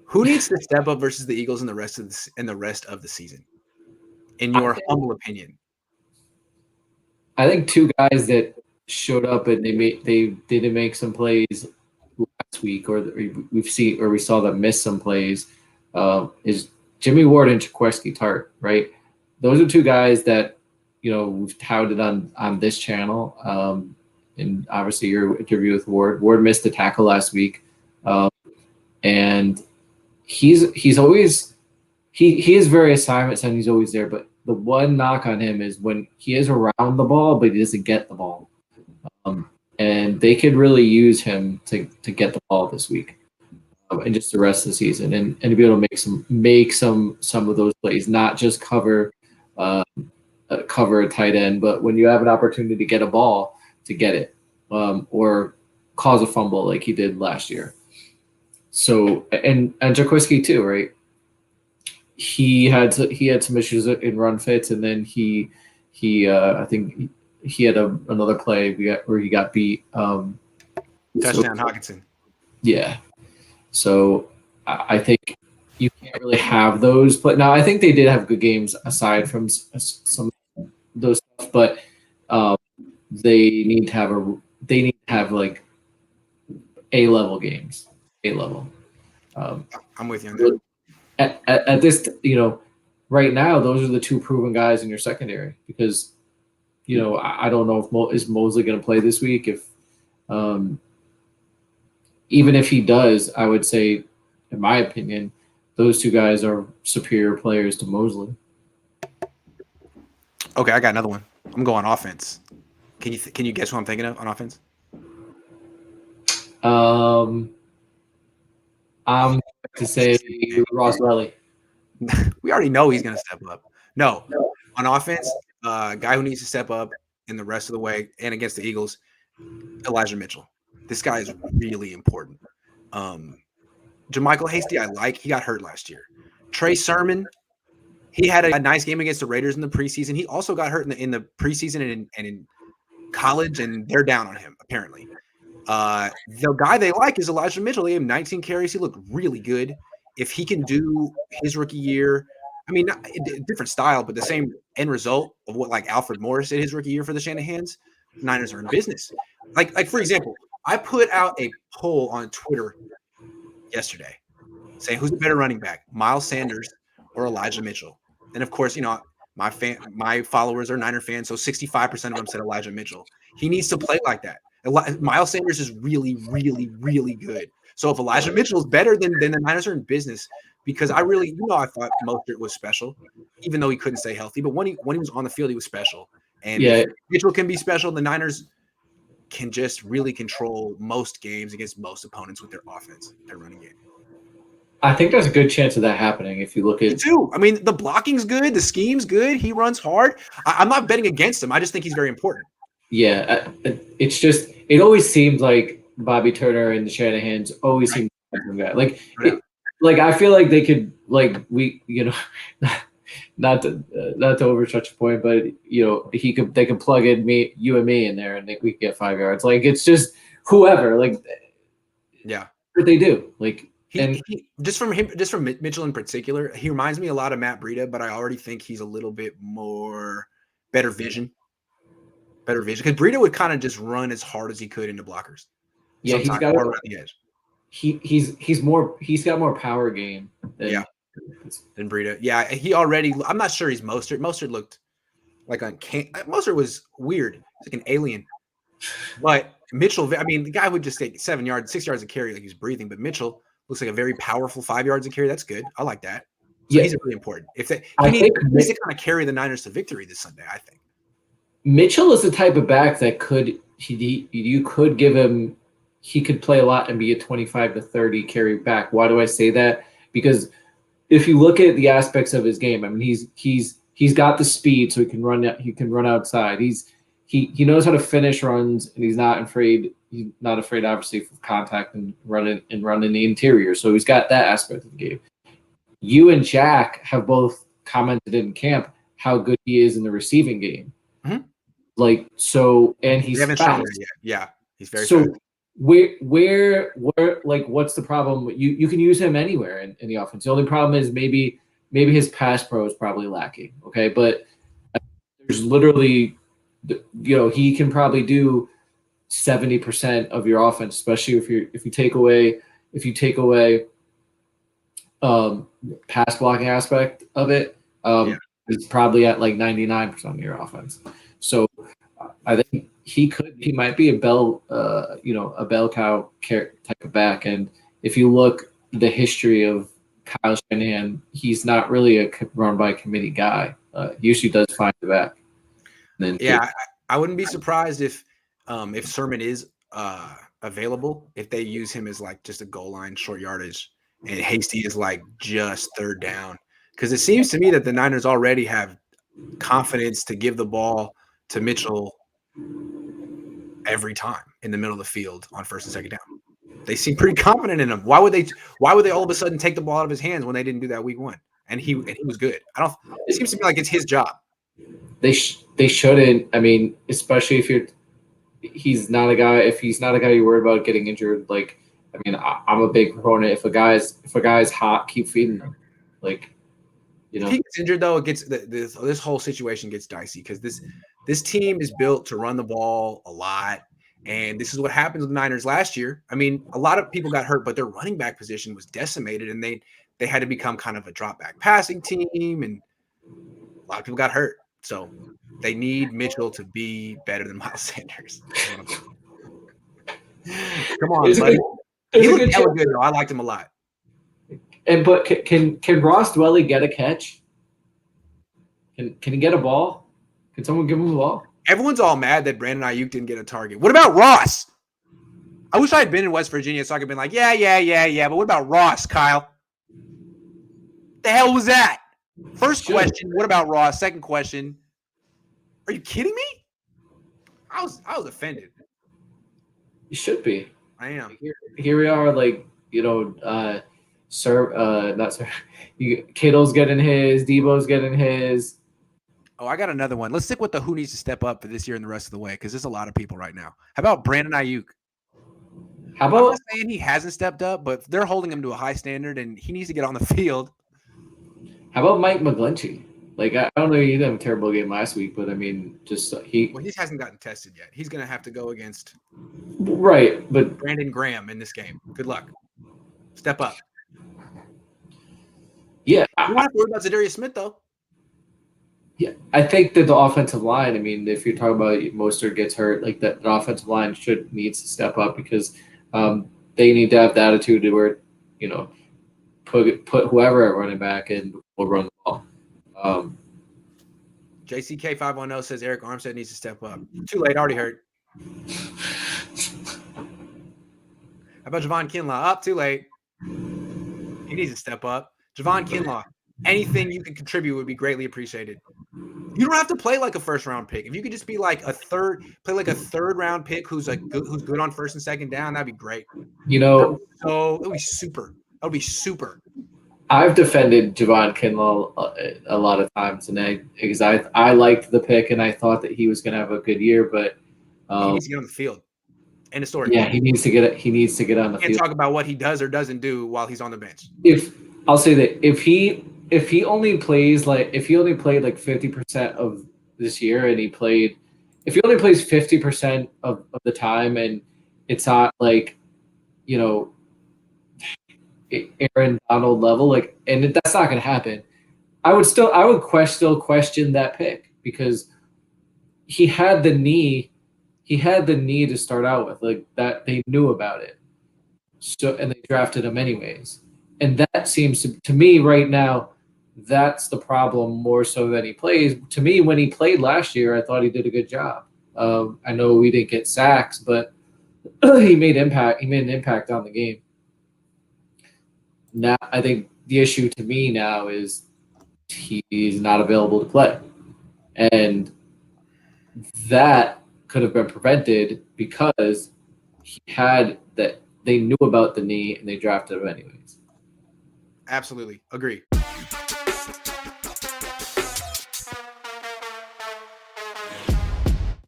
Who needs to step up versus the Eagles in the rest of the season? In your humble opinion, I think two guys that showed up and they didn't make some plays last week, or we saw them miss some plays, is Jimmy Ward and Jaquiski Tart. Right, those are two guys that we've touted on this channel. And obviously your interview with Ward. Ward missed the tackle last week, and he's always he is very assignments and he's always there. But the one knock on him is when he is around the ball, but he doesn't get the ball. And they could really use him to get the ball this week, and just the rest of the season, and to be able to make some of those plays, not just cover a tight end, but when you have an opportunity to get a ball, to get it, or cause a fumble like he did last year. So and Jaquiski too, right? He had some issues in run fits, and then he I think he had another play where he got beat. Touchdown Hockenson. Yeah. So I think you can't really have those. But now I think they did have good games aside from some of those stuff. But they need to have like A-level games. A-level. I'm with you on that. At this, right now, those are the two proven guys in your secondary because, I don't know if is Mosley going to play this week. If even if he does, I would say, in my opinion, those two guys are superior players to Mosley. Okay, I got another one. I'm going offense. Can you guess who I'm thinking of on offense? I'm going to say Ross Lelly. We already know he's going to step up. No, on offense, guy who needs to step up in the rest of the way and against the Eagles, Elijah Mitchell. This guy is really important. Jermichael Hasty, he got hurt last year. Trey Sermon, he had a nice game against the Raiders in the preseason. He also got hurt in the preseason and in college, and they're down on him, apparently. The guy they like is Elijah Mitchell. He had 19 carries. He looked really good. If he can do his rookie year, I mean, not a different style, but the same end result of what like Alfred Morris did his rookie year for the Shanahans, Niners are in business. Like for example, I put out a poll on Twitter yesterday saying who's a better running back, Miles Sanders or Elijah Mitchell. And of course, my followers are Niner fans, so 65% of them said Elijah Mitchell. He needs to play like that. Miles Sanders is really, really, really good. So if Elijah Mitchell is better, then the Niners are in business because I thought Mostert was special, even though he couldn't stay healthy. But when he was on the field, he was special. And if Mitchell can be special, the Niners can just really control most games against most opponents with their offense, their running game. I think there's a good chance of that happening if you look at. Me too. I mean, the blocking's good, the scheme's good. He runs hard. I'm not betting against him. I just think he's very important. Yeah, it's just it always seemed like Bobby Turner and the Shanahans always seemed like that. Like I feel like they could not to overstretch a point, but they could plug in you and me in there and we could get 5 yards. Like it's just whoever what they do just from Mitchell in particular, he reminds me a lot of Matt Breida, but I already think he's a little bit more better vision. Because Breida would kind of just run as hard as he could into blockers. Yeah, he's got around the edge. He's got more power game than Breida. Yeah, he already. I'm not sure he's Mostert. Mostert looked like Mostert was weird. He's like an alien. But Mitchell, I mean, the guy would just take 6 yards of carry like he's breathing. But Mitchell looks like a very powerful 5 yards of carry. That's good. I like that. So he's really important. He needs to kind of carry the Niners to victory this Sunday, I think. Mitchell is the type of back that you could give him. He could play a lot and be a 25 to 30 carry back. Why do I say that? Because if you look at the aspects of his game, I mean, he's got the speed, so he can run. He can run outside. He knows how to finish runs, and he's not afraid. He's not afraid, obviously, of contact and running the interior. So he's got that aspect of the game. You and Jack have both commented in camp how good he is in the receiving game. Mm-hmm. And he's fast. Shown it yet. Yeah, he's very so. fast. where like what's the problem? You can use him anywhere in the offense. The only problem is maybe his pass pro is probably lacking. Okay, but there's literally, he can probably do 70% of your offense, especially if you take away pass blocking aspect of it. It's probably at like 99% of your offense. So I think he might be a bell cow type of back. And if you look the history of Kyle Shanahan, he's not really a run by committee guy. He usually does find the back. I wouldn't be surprised if Sermon is available, if they use him as like just a goal line short yardage and Hasty is like just third down. Because it seems to me that the Niners already have confidence to give the ball to Mitchell every time in the middle of the field on first and second down. They seem pretty confident in him. Why would they all of a sudden take the ball out of his hands when they didn't do that week one? And he was good. It seems to me like it's his job. They shouldn't. I mean, especially if he's not a guy. If he's not a guy you're worried about getting injured, like, I mean, I'm a big proponent. If a guy's hot, keep feeding him. Like, if he gets injured, though, it gets this whole situation gets dicey because this team is built to run the ball a lot, and this is what happened with the Niners last year. I mean, a lot of people got hurt, but their running back position was decimated, and they had to become kind of a drop back passing team, and a lot of people got hurt. So they need Mitchell to be better than Miles Sanders. Come on, buddy. He looked hella good, though. I liked him a lot. But can Ross Dwelly get a catch? Can he get a ball? Can someone give him a ball? Everyone's all mad that Brandon Ayuk didn't get a target. What about Ross? I wish I had been in West Virginia so I could have been like, yeah. But what about Ross, Kyle? The hell was that? First question, what about Ross? Second question, are you kidding me? I was offended. You should be. I am. Here we are, like, Kittle's getting his, Debo's getting his. Oh, I got another one. Let's stick with the who needs to step up for this year and the rest of the way, because there's a lot of people right now. How about Brandon Ayuk? I'm not saying he hasn't stepped up, but they're holding him to a high standard, and he needs to get on the field. How about Mike McGlinchey? Like, I don't know, he didn't have a terrible game last week, but I mean, he hasn't gotten tested yet. He's going to have to go against but Brandon Graham in this game. Good luck. Step up. Yeah, you don't have to worry about Zadarius Smith though. Yeah, I think that the offensive line. I mean, if you're talking about Mostert gets hurt, like that, the offensive line needs to step up because they need to have the attitude to where, put whoever at running back and we'll run the ball. JCK510 says Eric Armstead needs to step up. Too late, already hurt. How about Javon Kinlaw? Up, too late. He needs to step up. Javon Kinlaw, anything you can contribute would be greatly appreciated. You don't have to play like a first round pick. If you could just be like a third round pick who's good on first and second down, that'd be great. So it would be super. That would be super. I've defended Javon Kinlaw a lot of times, because I liked the pick and I thought that he was going to have a good year, but he needs to get on the field. End of story. Yeah, he needs to get on the field. Can't talk about what he does or doesn't do while he's on the bench. I'll say that if he only played like 50% of this year, and if he only plays 50% of the time, and it's not like, Aaron Donald level, and that's not going to happen, I would still question that pick, because he had the knee to start out with, like that they knew about it. So, and they drafted him anyways. And that seems to me right now, that's the problem more so than he plays. To me, when he played last year, I thought he did a good job. I know we didn't get sacks, but he made an impact on the game. Now, I think the issue to me now is he's not available to play. And that could have been prevented because they knew about the knee and they drafted him anyways. Absolutely. Agree.